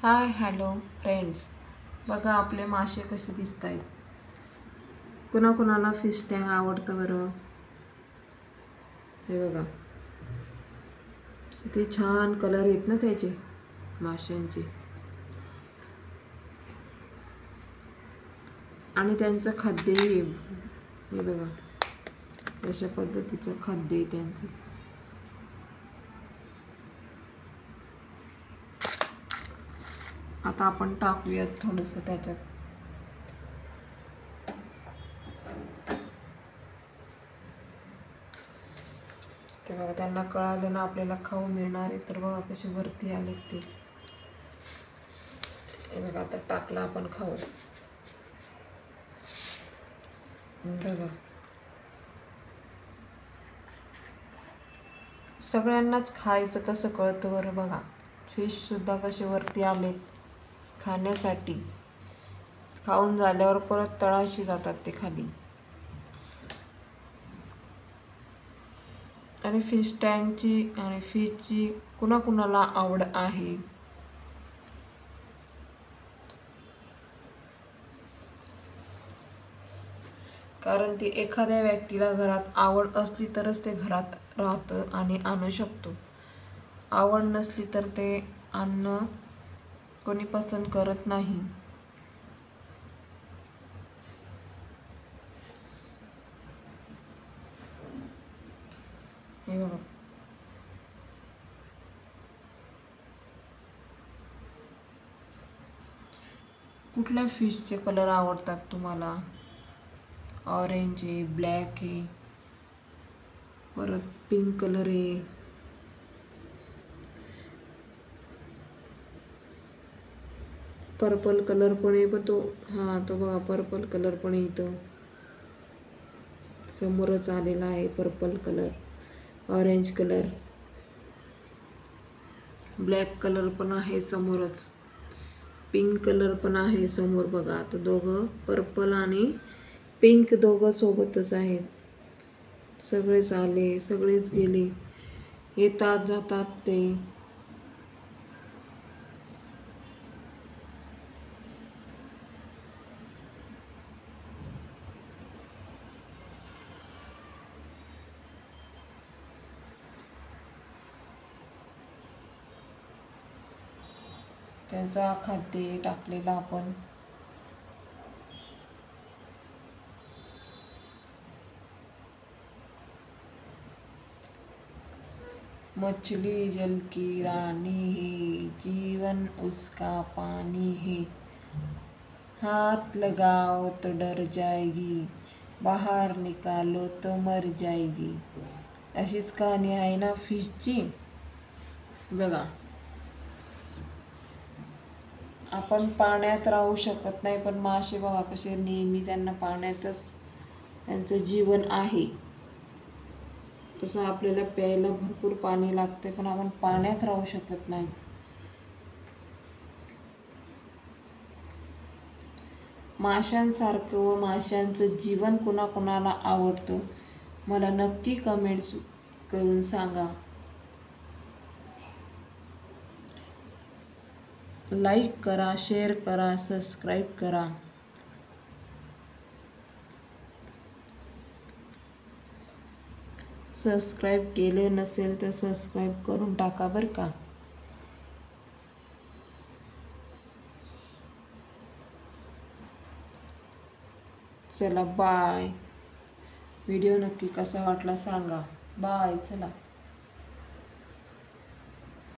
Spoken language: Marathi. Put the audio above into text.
हाय हॅलो फ्रेंड्स, बघा आपले मासे कसे दिसत आहेत. कुणाकुणाला फिश टँक आवडतं बरं. हे बघा किती छान कलर आहेत ना त्याचे माशांचे. आणि त्यांचं खाद्यही हे बघा अशा पद्धतीचं खाद्य आहे त्यांचं. आता आपण टाकूयात थोडंसं त्याच्यात. ते बघा त्यांना कळालं ना आपल्याला खाऊ मिळणार आहे, तर बघा कसे वरती आले ते. हे बघा आता टाकलं आपण खाऊ. बघा सगळ्यांनाच खायचं कसं कळतं बरं. बघा फिशसुद्धा कसे वरती आलेत खाण्यासाठी. खाऊन झाल्यावर परत तळाशी जातात ते खाली. आणि फिश टँकची आणि फिशची कुणाकुणाला आवड आहे. कारण ती एखाद्या व्यक्तीला घरात आवड असली तरच ते घरात राहतं आणि आणू शकतो. आवड नसली तर ते आणणं कोणी पसंत करत नाही. हे बघा कुठल्या फिशचे कलर आवडतात तुम्हाला. ऑरेंज आहे, ब्लॅक आहे, परत पिंक कलर आहे, पर्पल कलर पण आहे. पण तो बघा पर्पल कलर पण इथं समोरच आलेला आहे. Purple colour, orange colour, black colour पण आहे समोरच, पिंक कलर पण आहे समोर. बघा आता दोघं पर्पल आणि पिंक दोघं सोबतच आहेत. सगळेच आले, सगळेच गेले, येतात जातात ते. त्यांचा खाद्य टाकलेला आपण. मछली जल की रानी है, जीवन उसका पानी है, हाथ लगाओ तो डर जाएगी, बाहर निकालो तो मर जाएगी. अशीच कहाणी आहे ना फिशची. बघा आपण पाण्यात राहू शकत नाही, पण मासे बघा कसे नेहमी त्यांना पाण्यातच त्यांचं जीवन आहे. तसं आपल्याला प्यायला भरपूर पाणी लागते, पण आपण पाण्यात राहू शकत नाही. माशांसारखं व माशांचं जीवन कुणाकुणाला आवडतं मला नक्की कमेंट्स करून सांगा. लाईक करा, शेअर करा, सबस्क्राईब करा. सबस्क्राईब केले नसेल तर सबस्क्राईब करून टाका बरं का. चला बाय. व्हिडिओ नक्की कसा वाटला सांगा. बाय. चला.